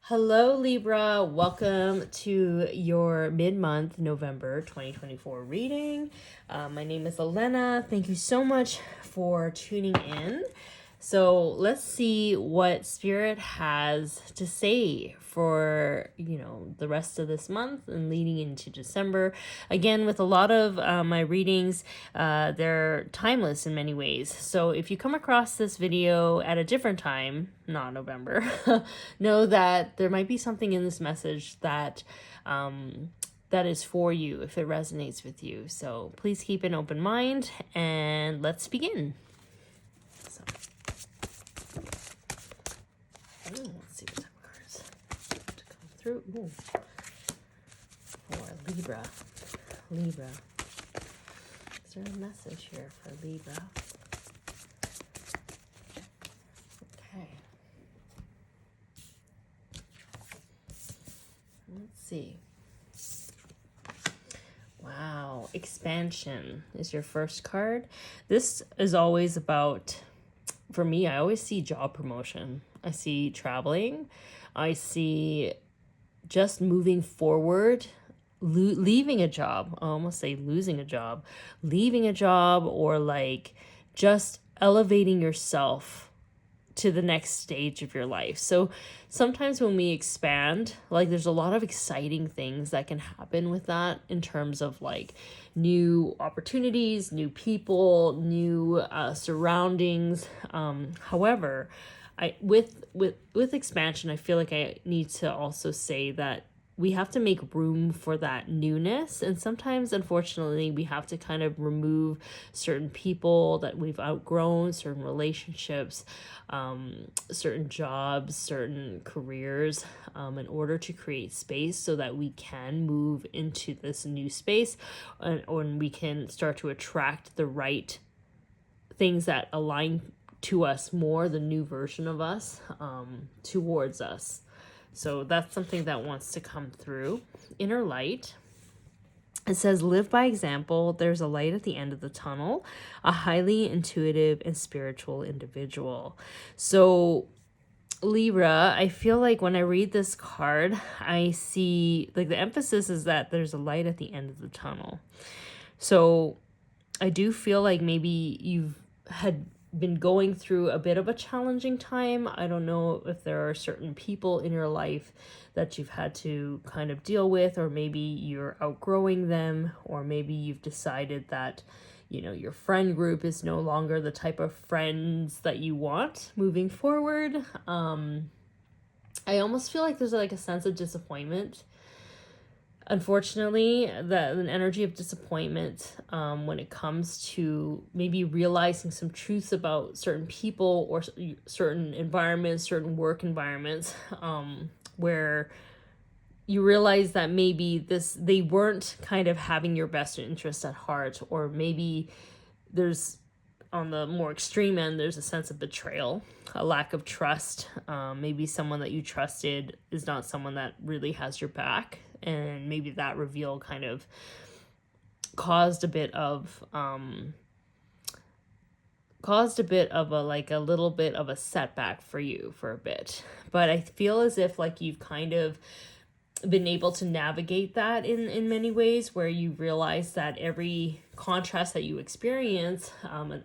Hello, Libra. Welcome to your mid-month November 2024 reading. My name is Ellena. Thank you so much for tuning in. So let's see what Spirit has to say for, the rest of this month and leading into December. Again, with a lot of my readings, they're timeless in many ways. So if you come across this video at a different time, not November, know that there might be something in this message that that is for you if it resonates with you. So please keep an open mind and let's begin. Let's see what type of cards to come through. Ooh. For Libra. Is there a message here for Libra? Okay. Let's see. Wow. Expansion is your first card. This is always about, for me, I always see job promotion. I see traveling. I see just moving forward, leaving a job. I almost say losing a job. Leaving a job, or like just elevating yourself to the next stage of your life. So sometimes when we expand, like there's a lot of exciting things that can happen with that in terms of like new opportunities, new people, new surroundings. However, with expansion, I feel like I need to also say that we have to make room for that newness. And sometimes, unfortunately, we have to kind of remove certain people that we've outgrown, certain relationships, certain jobs, certain careers, in order to create space so that we can move into this new space and we can start to attract the right things that align to us more, the new version of us, towards us. So that's something that wants to come through. Inner light. It says, live by example. There's a light at the end of the tunnel. A highly intuitive and spiritual individual. So Libra, I feel like when I read this card, I see like the emphasis is that there's a light at the end of the tunnel. So I do feel like maybe you've had been going through a bit of a challenging time. I don't know if there are certain people in your life that you've had to kind of deal with, or maybe you're outgrowing them, or maybe you've decided that, your friend group is no longer the type of friends that you want moving forward. I almost feel like there's like a sense of disappointment. Unfortunately, an energy of disappointment when it comes to maybe realizing some truths about certain people or certain environments, certain work environments, where you realize that maybe they weren't kind of having your best interest at heart, or maybe there's, on the more extreme end, there's a sense of betrayal, a lack of trust. Maybe someone that you trusted is not someone that really has your back. And maybe that reveal kind of caused a bit of a little bit of a setback for you for a bit. But I feel as if like you've kind of been able to navigate that in many ways, where you realize that every contrast that you experience,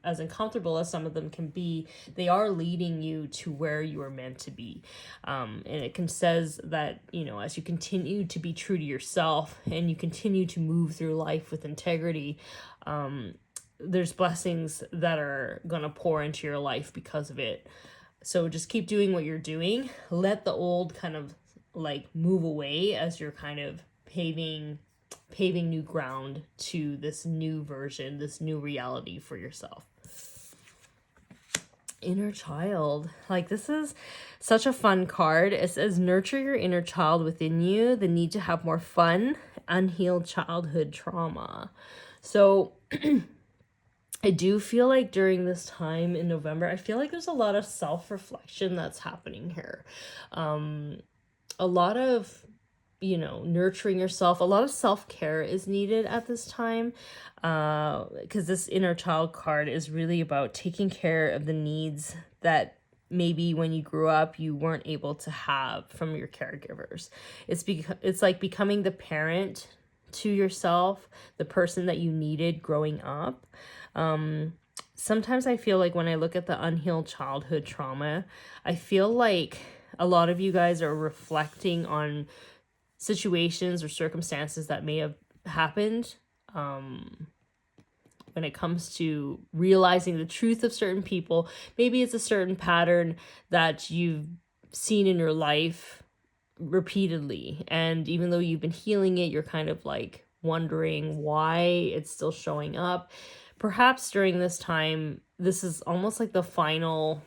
as uncomfortable as some of them can be, they are leading you to where you are meant to be. And it says that, as you continue to be true to yourself and you continue to move through life with integrity, there's blessings that are going to pour into your life because of it. So just keep doing what you're doing. Let the old kind of like move away as you're kind of paving new ground to this new version, this new reality for yourself. Inner child. Like, this is such a fun card. It says, nurture your inner child within you, the need to have more fun, unhealed childhood trauma. So I do feel like during this time in November, I feel like there's a lot of self-reflection that's happening here. A lot of, nurturing yourself, a lot of self-care is needed at this time, because this inner child card is really about taking care of the needs that maybe when you grew up you weren't able to have from your caregivers. It's like becoming the parent to yourself, the person that you needed growing up. Sometimes I feel like when I look at the unhealed childhood trauma, I feel like a lot of you guys are reflecting on situations or circumstances that may have happened when it comes to realizing the truth of certain people. Maybe it's a certain pattern that you've seen in your life repeatedly, and even though you've been healing it, you're kind of like wondering why it's still showing up. Perhaps during this time, this is almost like the final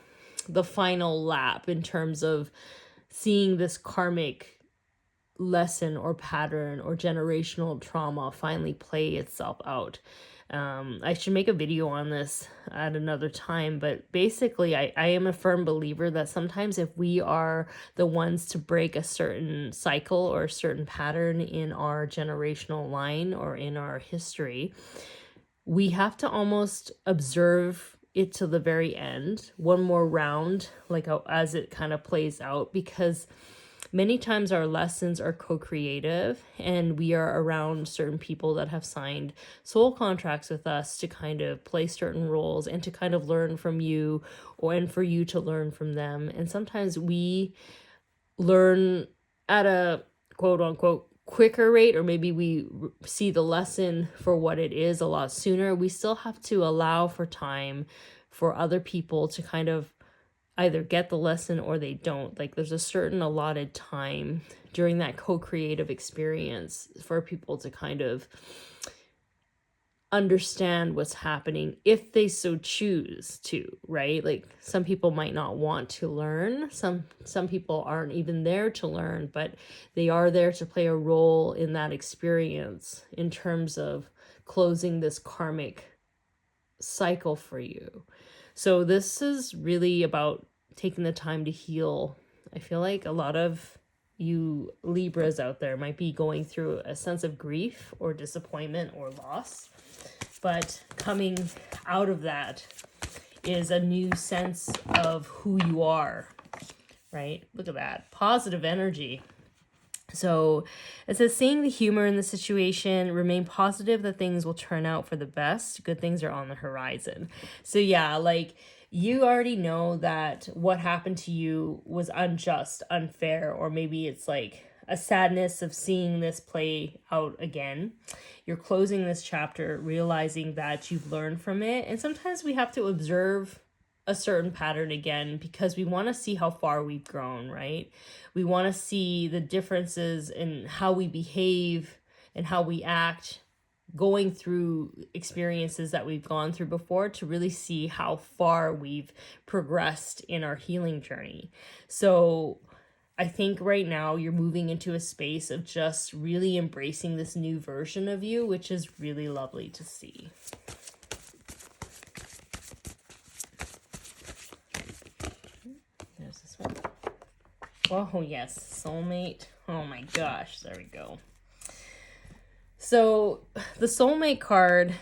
lap in terms of seeing this karmic lesson or pattern or generational trauma finally play itself out. I should make a video on this at another time, but basically I am a firm believer that sometimes if we are the ones to break a certain cycle or a certain pattern in our generational line or in our history, we have to almost observe it to the very end, one more round, like as it kind of plays out, because many times our lessons are co-creative, and we are around certain people that have signed soul contracts with us to kind of play certain roles and to kind of learn from you, and for you to learn from them. And sometimes we learn at a quote unquote quicker rate, or maybe we see the lesson for what it is a lot sooner. We still have to allow for time for other people to kind of either get the lesson or they don't. Like there's a certain allotted time during that co-creative experience for people to kind of understand what's happening if they so choose to, right? Like some people might not want to learn. Some people aren't even there to learn, but they are there to play a role in that experience in terms of closing this karmic cycle for you. So this is really about taking the time to heal. I feel like a lot of you Libras out there might be going through a sense of grief or disappointment or loss, but coming out of that is a new sense of who you are, right? Look at that. Positive energy. So it says, seeing the humor in the situation, remain positive that things will turn out for the best. Good things are on the horizon. So yeah, like you already know that what happened to you was unjust, unfair, or maybe it's like a sadness of seeing this play out again. You're closing this chapter, realizing that you've learned from it. And sometimes we have to observe a certain pattern again because we want to see how far we've grown, right? We want to see the differences in how we behave and how we act going through experiences that we've gone through before to really see how far we've progressed in our healing journey. So I think right now you're moving into a space of just really embracing this new version of you, which is really lovely to see. There's this one. Oh, yes. Soulmate. Oh, my gosh. There we go. So the soulmate card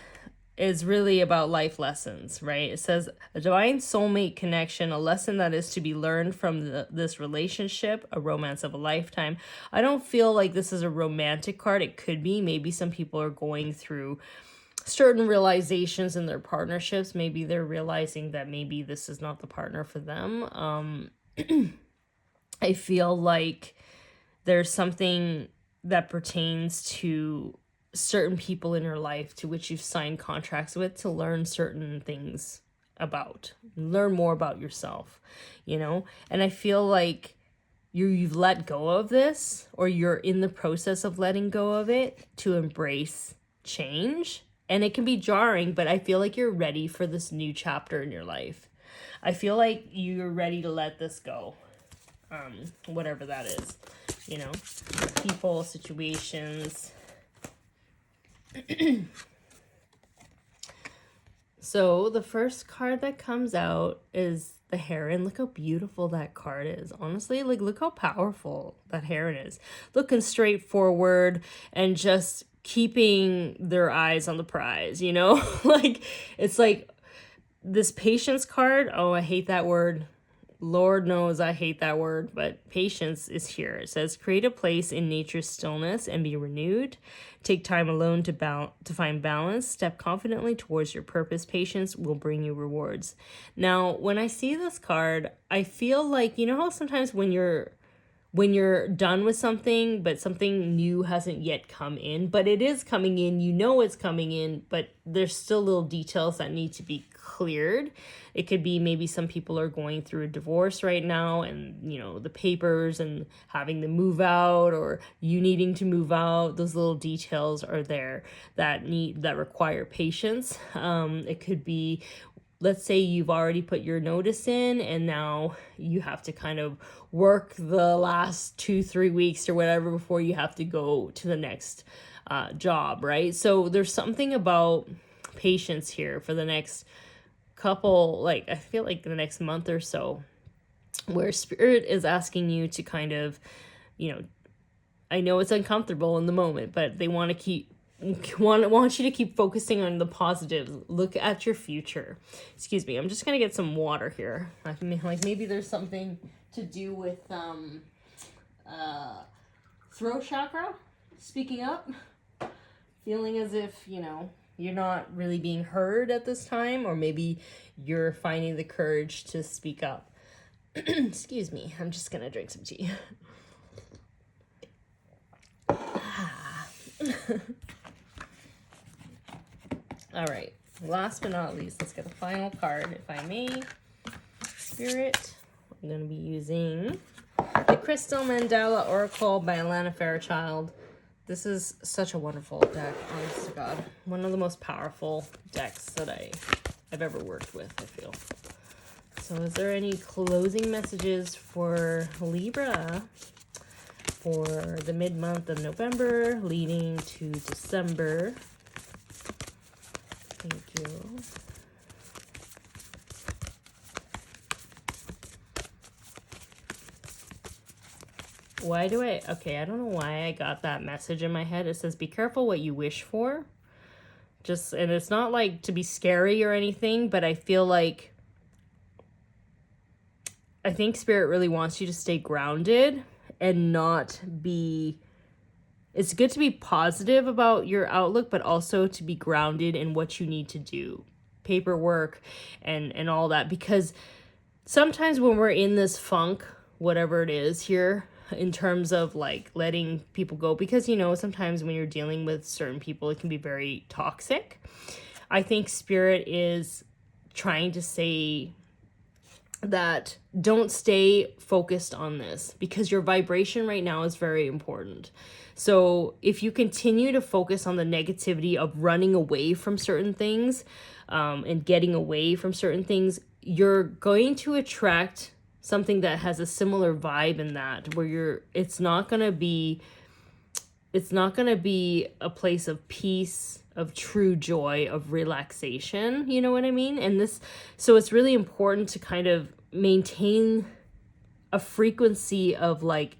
is really about life lessons, right? It says a divine soulmate connection, a lesson that is to be learned from this relationship, a romance of a lifetime. I don't feel like this is a romantic card. It could be. Maybe some people are going through certain realizations in their partnerships. Maybe they're realizing that maybe this is not the partner for them. I feel like there's something that pertains to certain people in your life to which you've signed contracts with to learn certain things about, learn more about yourself, you know? And I feel like you've let go of this, or you're in the process of letting go of it to embrace change. And it can be jarring, but I feel like you're ready for this new chapter in your life. I feel like you're ready to let this go. Whatever that is, you know, people, situations. So the first card that comes out is the Heron. Look how beautiful that card is. Honestly, like look how powerful that Heron is. Looking straight forward and just keeping their eyes on the prize, you know? Like it's like this patience card. Oh, I hate that word. Lord knows I hate that word, but patience is here. It says, create a place in nature's stillness and be renewed. Take time alone to find balance. Step confidently towards your purpose. Patience will bring you rewards. Now, when I see this card, I feel like, you know how sometimes when you're done with something, but something new hasn't yet come in, but it is coming in, you know it's coming in, but there's still little details that need to be cleared. It could be maybe some people are going through a divorce right now, and, you know, the papers and having to move out, or you needing to move out. Those little details are there that require patience. It could be, let's say you've already put your notice in and now you have to kind of work the last 2-3 weeks or whatever before you have to go to the next job, right? So there's something about patience here for the next couple, like I feel like the next month or so, where spirit is asking you to kind of, you know, I know it's uncomfortable in the moment, but they want you to keep focusing on the positives. Look at your future. Excuse me, I'm just gonna get some water here. Like maybe there's something to do with throat chakra, speaking up, feeling as if, you know, you're not really being heard at this time, or maybe you're finding the courage to speak up. Excuse me, I'm just gonna drink some tea. All right, last but not least, let's get the final card, if I may. Spirit, I'm going to be using the Crystal Mandala Oracle by Alana Fairchild. This is such a wonderful deck, honest to God. One of the most powerful decks that I've ever worked with, I feel. So is there any closing messages for Libra for the mid-month of November leading to December? Thank you. Okay, I don't know why I got that message in my head. It says, be careful what you wish for. And it's not like to be scary or anything, but I feel like, I think Spirit really wants you to stay grounded and not be, it's good to be positive about your outlook, but also to be grounded in what you need to do, paperwork and all that. Because sometimes when we're in this funk, whatever it is here, in terms of like letting people go, because, you know, sometimes when you're dealing with certain people, it can be very toxic. I think Spirit is trying to say that don't stay focused on this, because your vibration right now is very important. So if you continue to focus on the negativity of running away from certain things, and getting away from certain things, you're going to attract something that has a similar vibe in that, where it's not going to be a place of peace, of true joy, of relaxation, you know what I mean? So it's really important to kind of maintain a frequency of like,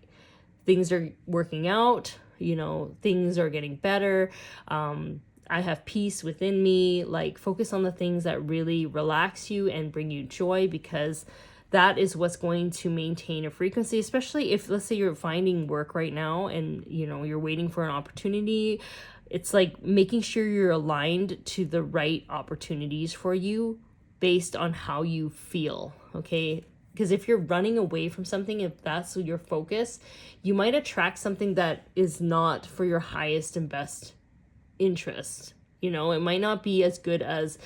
things are working out, you know, things are getting better. I have peace within me. Like, focus on the things that really relax you and bring you joy, because that is what's going to maintain a frequency, especially if, let's say, you're finding work right now and, you know, you're waiting for an opportunity. It's like making sure you're aligned to the right opportunities for you based on how you feel, okay? Because if you're running away from something, if that's your focus, you might attract something that is not for your highest and best interest. You know, it might not be as good as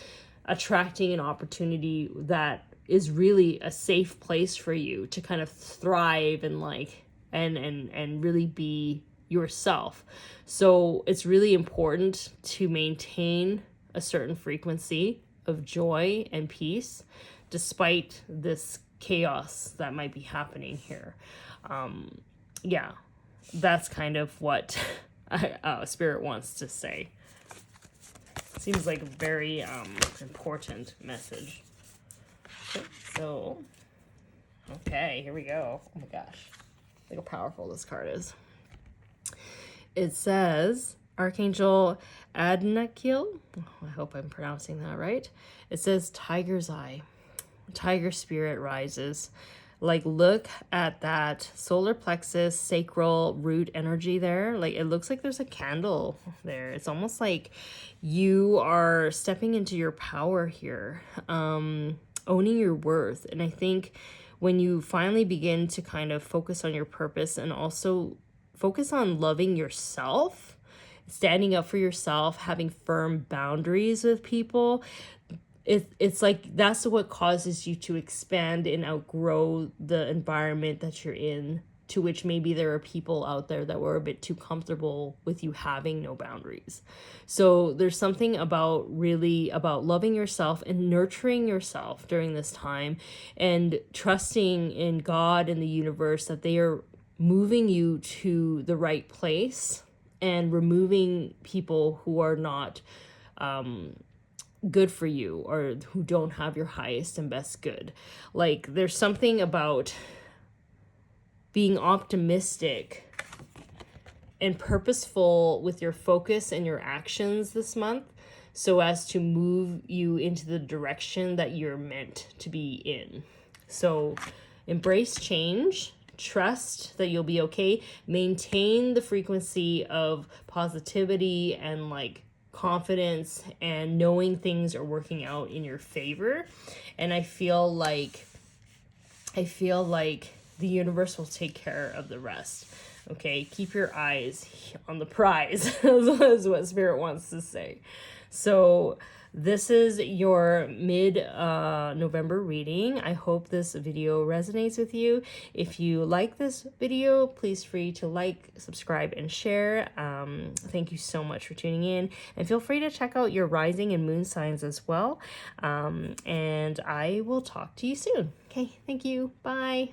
attracting an opportunity that is really a safe place for you to kind of thrive and like, and really be yourself. So it's really important to maintain a certain frequency of joy and peace despite this chaos that might be happening here. Yeah, that's kind of what Spirit wants to say. Seems like a very important message. Okay, here we go. Oh my gosh, look how powerful this card is. It says, Archangel Adnakil, I hope I'm pronouncing that right. It says, Tiger's Eye. Tiger spirit rises. Like, look at that solar plexus, sacral root energy there. Like, it looks like there's a candle there. It's almost like you are stepping into your power here, owning your worth. And I think when you finally begin to kind of focus on your purpose and also focus on loving yourself, standing up for yourself, having firm boundaries with people, it's like that's what causes you to expand and outgrow the environment that you're in, to which maybe there are people out there that were a bit too comfortable with you having no boundaries. So there's something about loving yourself and nurturing yourself during this time, and trusting in God and the universe that they are moving you to the right place and removing people who are not good for you, or who don't have your highest and best good. Like, there's something about being optimistic and purposeful with your focus and your actions this month, so as to move you into the direction that you're meant to be in. So embrace change, trust that you'll be okay, maintain the frequency of positivity and like confidence and knowing things are working out in your favor. And I feel like the universe will take care of the rest. Okay, keep your eyes on the prize, is what Spirit wants to say. So this is your mid-November reading. I hope this video resonates with you. If you like this video, please free to like, subscribe, and share. Thank you so much for tuning in. And feel free to check out your rising and moon signs as well. And I will talk to you soon. Okay, thank you. Bye.